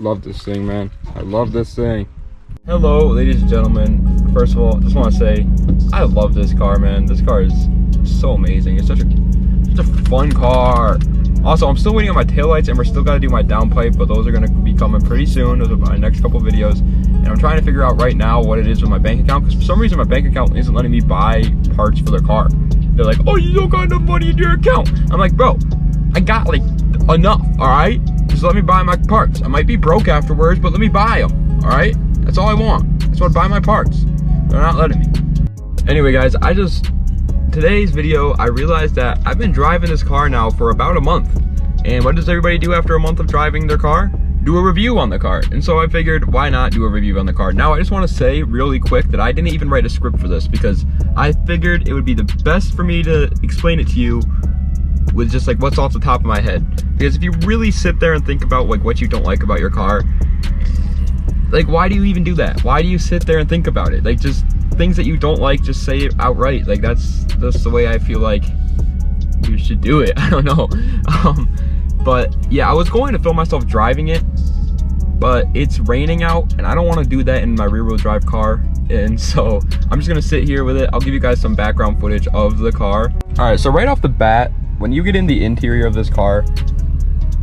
Love this thing, man. I love this thing. Hello, ladies and gentlemen. First of all, just want to say, I love this car, man. This car is so amazing. It's such a fun car. Also, I'm still waiting on my taillights, and we're still got to do my downpipe, but those are going to be coming pretty soon. Those are my next couple videos. And I'm trying to figure out right now what it is with my bank account, because for some reason my bank account isn't letting me buy parts for their car. They're like, oh, you don't got enough money in your account. I'm like, bro, I got like enough, all right? Just let me buy my parts. I might be broke afterwards, but let me buy them, all right? That's all I want. I just want to buy my parts. They're not letting me. Anyway, guys, today's video, I realized that I've been driving this car now for about a month. And what does everybody do after a month of driving their car? Do a review on the car. And so I figured, why not do a review on the car? Now, I just want to say really quick that I didn't even write a script for this, because I figured it would be the best for me to explain it to you with just like what's off the top of my head. Because if you really sit there and think about like what you don't like about your car, like why do you even do that? Why do you sit there and think about it? Like, just things that you don't like, just say it outright. Like that's the way I feel like you should do it. I don't know. But yeah, I was going to film myself driving it, but it's raining out and I don't want to do that in my rear wheel drive car. And so I'm just gonna sit here with it. I'll give you guys some background footage of the car. All right, so right off the bat, when you get in the interior of this car,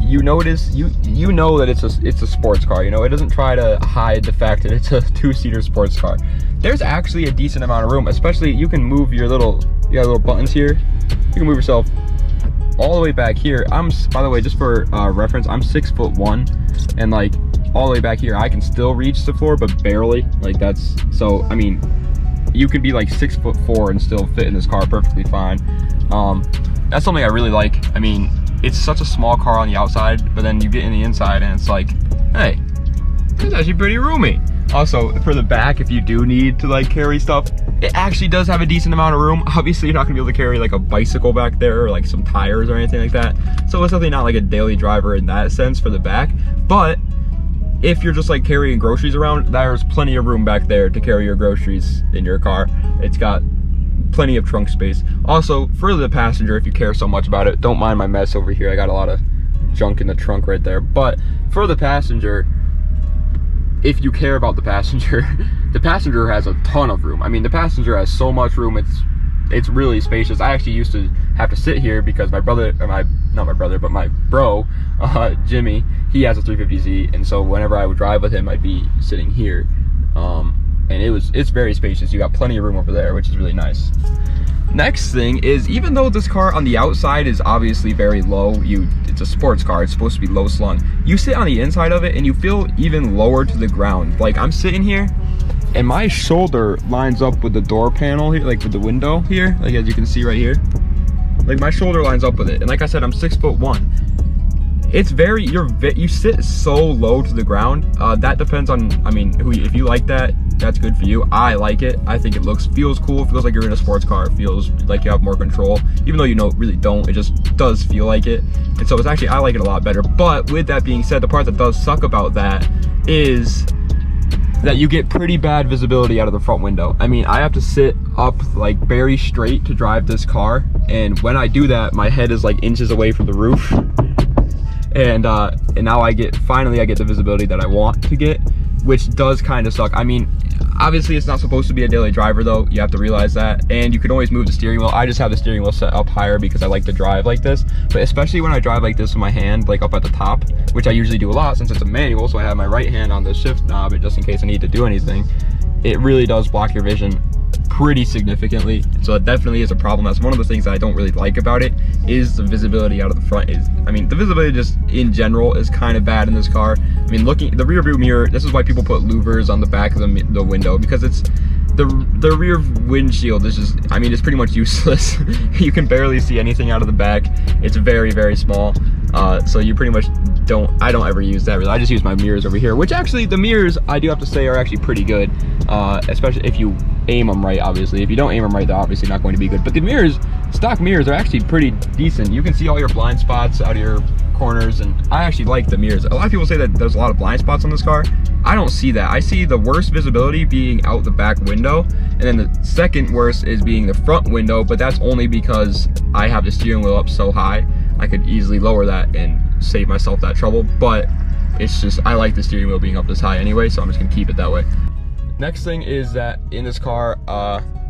you notice, you know that it's a sports car. You know, it doesn't try to hide the fact that it's a two-seater sports car. There's actually a decent amount of room, especially you can move you got little buttons here. You can move yourself all the way back here. By the way, just for reference, I'm 6'1", and like all the way back here, I can still reach the floor, but barely. Like so I mean, you could be like 6'4" and still fit in this car perfectly fine. That's something I really like. I mean, it's such a small car on the outside, but then you get in the inside and it's like, hey, it's actually pretty roomy. Also, for the back, if you do need to like carry stuff, it actually does have a decent amount of room. Obviously, you're not gonna be able to carry like a bicycle back there or like some tires or anything like that. So it's definitely not like a daily driver in that sense for the back. But if you're just like carrying groceries around, there's plenty of room back there to carry your groceries in your car. It's got plenty of trunk space. Also, for the passenger, if you care so much about it, don't mind my mess over here. I got a lot of junk in the trunk right there. But for the passenger, if you care about the passenger, the passenger has a ton of room. I mean, the passenger has so much room, it's really spacious. I actually used to have to sit here because my brother, not my brother, but my bro, Jimmy, he has a 350z, and so whenever I would drive with him, I'd be sitting here. And it's very spacious. You got plenty of room over there, which is really nice. Next thing is, even though this car on the outside is obviously very low, it's a sports car, it's supposed to be low slung, you sit on the inside of it and you feel even lower to the ground. Like, I'm sitting here and my shoulder lines up with the door panel here, like with the window here, like as you can see right here. Like, my shoulder lines up with it, and like I said, I'm 6'1". It's you sit so low to the ground. That depends on, I mean, if you like that, that's good for you. I like it. I think it feels cool. It feels like you're in a sports car. It feels like you have more control, even though you really don't. It just does feel like it. And so I like it a lot better. But with that being said, the part that does suck about that is that you get pretty bad visibility out of the front window. I mean, I have to sit up like very straight to drive this car, and when I do that, my head is like inches away from the roof. And now finally I get the visibility that I want to get, which does kind of suck. I mean, obviously it's not supposed to be a daily driver though, you have to realize that, and you can always move the steering wheel. I just have the steering wheel set up higher because I like to drive like this, but especially when I drive like this with my hand like up at the top, which I usually do a lot since it's a manual, so I have my right hand on the shift knob, and just in case I need to do anything, it really does block your vision pretty significantly. So it definitely is a problem. That's one of the things that I don't really like about it, is the visibility out of the front. I mean, the visibility just in general is kind of bad in this car. I mean, the rear view mirror, this is why people put louvers on the back of the window, because it's the rear windshield is just, I mean, it's pretty much useless. You can barely see anything out of the back. It's very, very small. So you pretty much I don't ever use that really. I just use my mirrors over here, which actually the mirrors, I do have to say, are actually pretty good, especially if you aim them right. Obviously, if you don't aim them right, they're obviously not going to be good. But the mirrors, stock mirrors, are actually pretty decent. You can see all your blind spots out of your corners, and I actually like the mirrors. A lot of people say that there's a lot of blind spots on this car. I don't see that. I see the worst visibility being out the back window, and then the second worst is being the front window, but that's only because I have the steering wheel up so high. I could easily lower that and save myself that trouble. But it's just, I like the steering wheel being up this high anyway, so I'm just gonna keep it that way. Next thing is that in this car,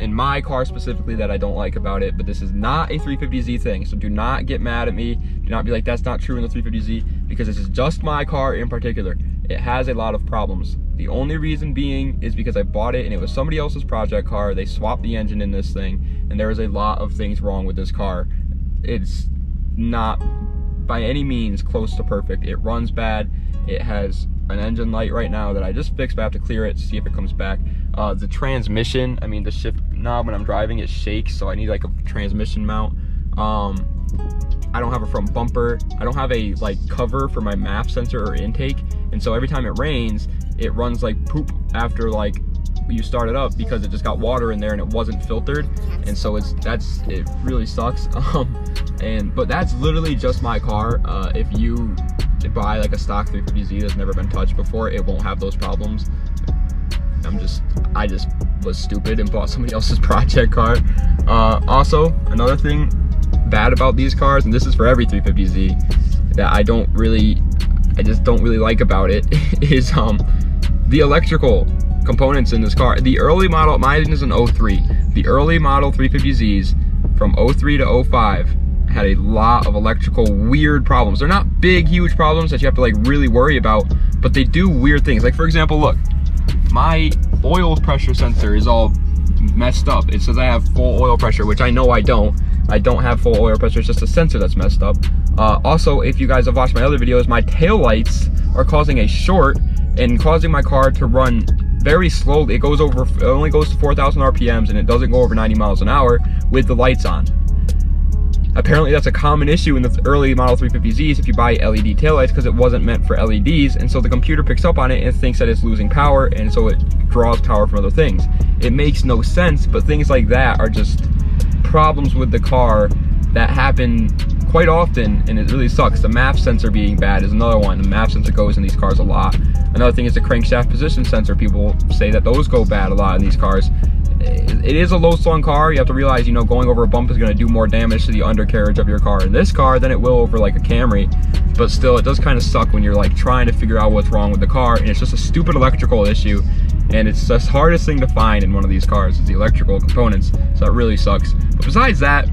in my car specifically, that I don't like about it, but this is not a 350Z thing, so do not get mad at me. Do not be like, that's not true in the 350Z, because this is just my car in particular. It has a lot of problems. The only reason being is because I bought it and it was somebody else's project car. They swapped the engine in this thing, and there is a lot of things wrong with this car. It's not by any means close to perfect. It runs bad. It has an engine light right now that I just fixed, but I have to clear it to see if it comes back. The transmission, I mean, the shift knob when I'm driving, it shakes, so I need like a transmission mount. I don't have a front bumper. I don't have a like cover for my MAF sensor or intake, and so every time it rains, it runs like poop after like you start it up, because it just got water in there and it wasn't filtered, and so it really sucks. But that's literally just my car. If you buy like a stock 350Z that's never been touched before, it won't have those problems. I just was stupid and bought somebody else's project car. Also, another thing bad about these cars, and this is for every 350Z, that I just don't really like about it, is the electrical components in this car. The early model, mine is an 03. The early model 350Zs from 03 to 05 had a lot of electrical weird problems. They're not big, huge problems that you have to like really worry about, but they do weird things. Like, for example, look, my oil pressure sensor is all messed up. It says I have full oil pressure, which I know I don't. I don't have full oil pressure, it's just a sensor that's messed up. Also, if you guys have watched my other videos, my tail lights are causing a short and causing my car to run very slowly. It only goes to 4,000 RPMs, and it doesn't go over 90 miles an hour with the lights on. Apparently that's a common issue in the early model 350Zs if you buy LED taillights, because it wasn't meant for LEDs, and so the computer picks up on it and thinks that it's losing power, and so it draws power from other things. It makes no sense, but things like that are just problems with the car that happen quite often, and it really sucks. The MAF sensor being bad is another one. The MAF sensor goes in these cars a lot. Another thing is the crankshaft position sensor. People say that those go bad a lot in these cars. It is a low slung car. You have to realize, going over a bump is going to do more damage to the undercarriage of your car in this car than it will over like a Camry. But still, it does kind of suck when you're like trying to figure out what's wrong with the car, and it's just a stupid electrical issue. And it's the hardest thing to find in one of these cars is the electrical components. So it really sucks. But besides that,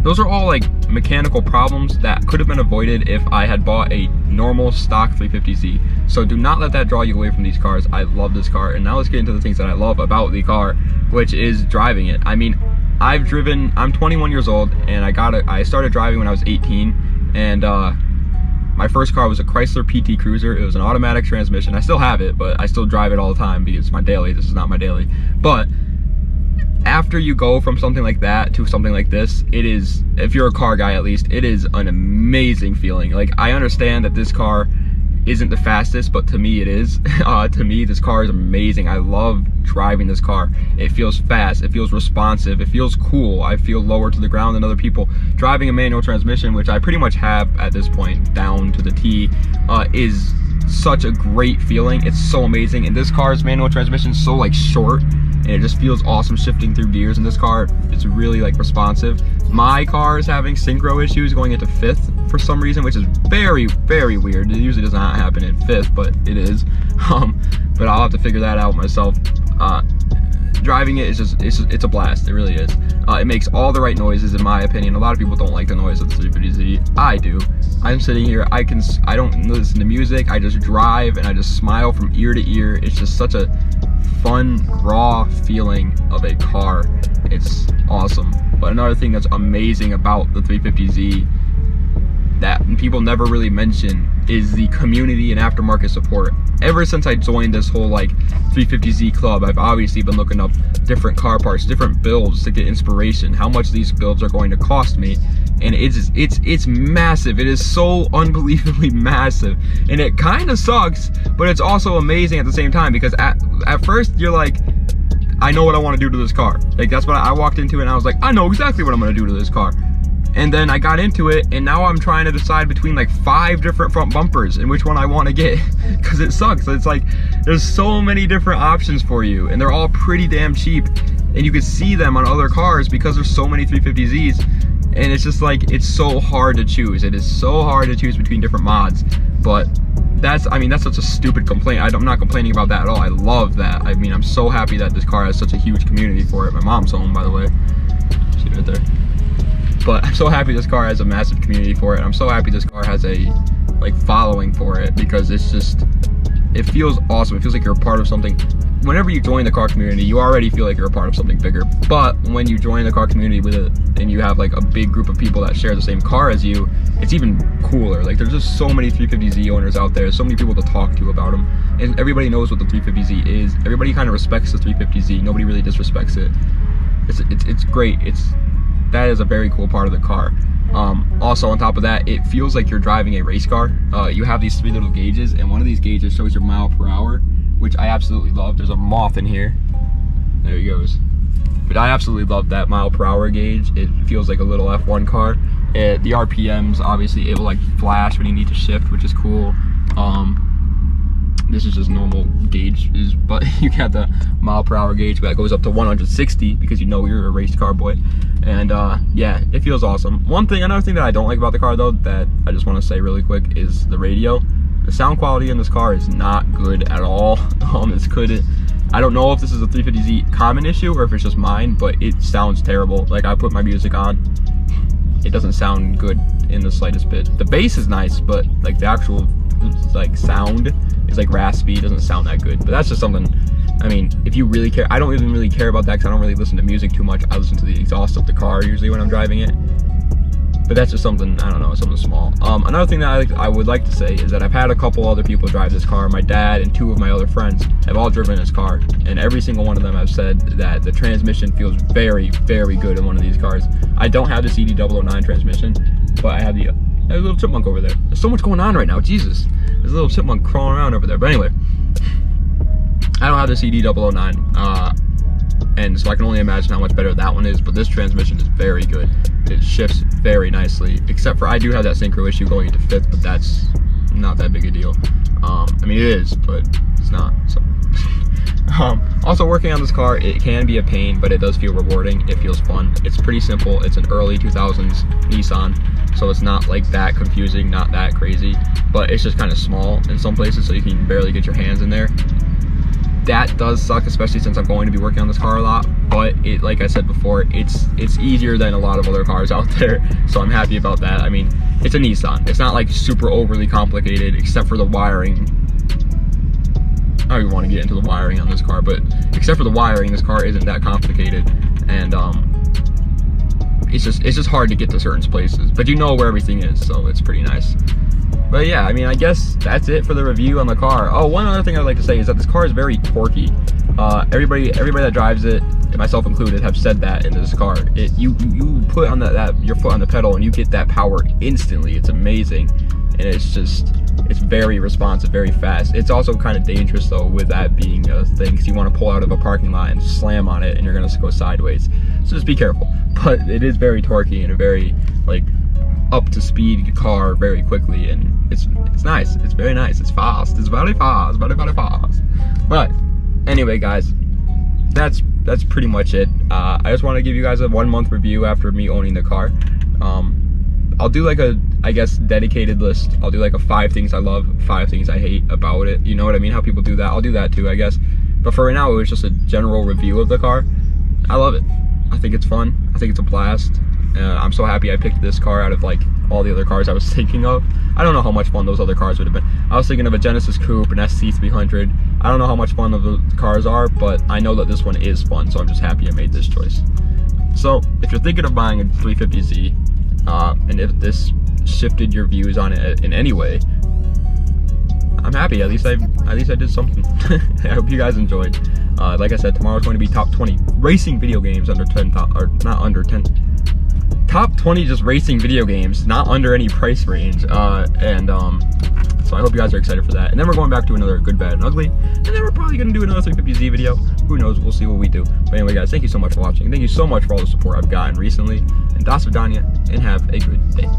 those are all like mechanical problems that could have been avoided if I had bought a normal stock 350Z. So do not let that draw you away from these cars. I love this car. And now let's get into the things that I love about the car, which is driving it. I mean, I'm 21 years old, and I started driving when I was 18, and my first car was a Chrysler PT Cruiser. It was an automatic transmission. I still have it, but I still drive it all the time because it's my daily. This is not my daily. But after you go from something like that to something like this, it is, if you're a car guy at least, it is an amazing feeling. Like, I understand that this car isn't the fastest, but to me it is. To me, this car is amazing. I love driving this car. It feels fast, it feels responsive, it feels cool. I feel lower to the ground than other people. Driving a manual transmission, which I pretty much have at this point down to the T, is such a great feeling. It's so amazing. And this car's manual transmission is so like short, and it just feels awesome shifting through gears in this car. It's really like responsive. My car is having synchro issues going into 5th for some reason, which is very, very weird. It usually does not happen in 5th, but it is. But I'll have to figure that out myself. Driving it is it's a blast. It really is. It makes all the right noises in my opinion. A lot of people don't like the noise of the 350Z. I do. I'm sitting here, I don't listen to music, I just drive and I just smile from ear to ear. It's just such a fun, raw feeling of a car. It's awesome. But another thing that's amazing about the 350Z that people never really mention is the community and aftermarket support. Ever since I joined this whole like 350Z club, I've obviously been looking up different car parts, different builds to get inspiration, how much these builds are going to cost me. And it's massive. It is so unbelievably massive, and it kind of sucks, but it's also amazing at the same time, because at first you're like, I know what I want to do to this car. Like, that's what I walked into it and I was like, I know exactly what I'm going to do to this car. And then I got into it, and now I'm trying to decide between like 5 different front bumpers and which one I want to get, because it sucks. It's like there's so many different options for you, and they're all pretty damn cheap, and you can see them on other cars because there's so many 350Zs. And it's just like, it's so hard to choose. It is so hard to choose between different mods. But that's such a stupid complaint. I'm not complaining about that at all. I love that. I mean, I'm so happy that this car has such a huge community for it. My mom's home, by the way. See right there. But I'm so happy this car has a massive community for it. I'm so happy this car has a like following for it, because it's just, it feels awesome. It feels like you're a part of something. Whenever you join the car community, you already feel like you're a part of something bigger. But when you join the car community with it, and you have like a big group of people that share the same car as you, it's even cooler. Like, there's just so many 350Z owners out there, so many people to talk to about them, and everybody knows what the 350Z is. Everybody kind of respects the 350Z. Nobody really disrespects it. It's great. That is a very cool part of the car. Also, on top of that, it feels like you're driving a race car. You have these 3 little gauges, and one of these gauges shows your mile per hour, which I absolutely love. There's a moth in here. There he goes. But I absolutely love that mile per hour gauge. It feels like a little F1 car. The RPMs, obviously, it will like flash when you need to shift, which is cool. This is just normal gauges, but you got the mile per hour gauge that goes up to 160 because you know you're a race car boy. And yeah, it feels awesome. Another thing that I don't like about the car though, that I just want to say really quick, is the radio. The sound quality in this car is not good at all. I don't know if this is a 350Z common issue or if it's just mine, but it sounds terrible. Like, I put my music on, it doesn't sound good in the slightest bit. The bass is nice, but like the actual like sound is like raspy. It doesn't sound that good. But that's just something, I mean, if you really care, I don't even really care about that because I don't really listen to music too much. I listen to the exhaust of the car usually when I'm driving it. But that's just something, I don't know, something small. Another thing that I would like to say is that I've had a couple other people drive this car. My dad and 2 of my other friends have all driven this car, and every single one of them have said that the transmission feels very, very good in one of these cars. I don't have the CD009 transmission, but I have the there's a little chipmunk over there. There's so much going on right now, Jesus. There's a little chipmunk crawling around over there. But anyway, I don't have the CD009, and so I can only imagine how much better that one is, but this transmission is very good. It shifts very nicely, except for I do have that synchro issue going into 5th, but that's not that big a deal. I mean, it is, but it's not, so. Also, working on this car, it can be a pain, but it does feel rewarding. It feels fun. It's pretty simple. It's an early 2000s Nissan, so it's not like that confusing, not that crazy, but it's just kind of small in some places, so you can barely get your hands in there. That does suck, especially since I'm going to be working on this car a lot, but it, like I said before, it's easier than a lot of other cars out there, so I'm happy about that. I mean, it's a Nissan. It's not like super overly complicated, except for the wiring. I don't even want to get into the wiring on this car, but except for the wiring, this car isn't that complicated, and it's just hard to get to certain places, but you know where everything is, so it's pretty nice. But yeah, I mean, I guess that's it for the review on the car. Oh, one other thing I'd like to say is that this car is very torquey. Everybody that drives it, myself included, have said that in this car. You put on your foot on the pedal and you get that power instantly. It's amazing, and it's very responsive, very fast. It's also kind of dangerous though, with that being a thing, because you want to pull out of a parking lot and slam on it, and you're gonna go sideways. So just be careful. But it is very torquey and a very like up to speed car very quickly, and it's nice. It's very nice. It's fast. It's very fast. Very, very fast. But anyway, guys, that's pretty much it. I just want to give you guys a 1-month review after me owning the car. I'll do like a, I guess, dedicated list. I'll do like a 5 things I love, 5 things I hate about it. You know what I mean? How people do that. I'll do that too, I guess. But for right now, it was just a general review of the car. I love it. I think it's fun. I think it's a blast. I'm so happy I picked this car out of like all the other cars I was thinking of. I don't know how much fun those other cars would have been. I was thinking of a Genesis Coupe, an SC300. I don't know how much fun the cars are, but I know that this one is fun, so I'm just happy I made this choice. So if you're thinking of buying a 350Z, and if this shifted your views on it in any way, I'm happy. At least I did something. I hope you guys enjoyed. Like I said, tomorrow's going to be top 20 racing video games under 10, or not under 10. Top 20 just racing video games, not under any price range. So I hope you guys are excited for that. And then we're going back to another Good, Bad, and Ugly. And then we're probably going to do another 350Z video. Who knows? We'll see what we do. But anyway, guys, thank you so much for watching. Thank you so much for all the support I've gotten recently. And das vidanya, and have a good day.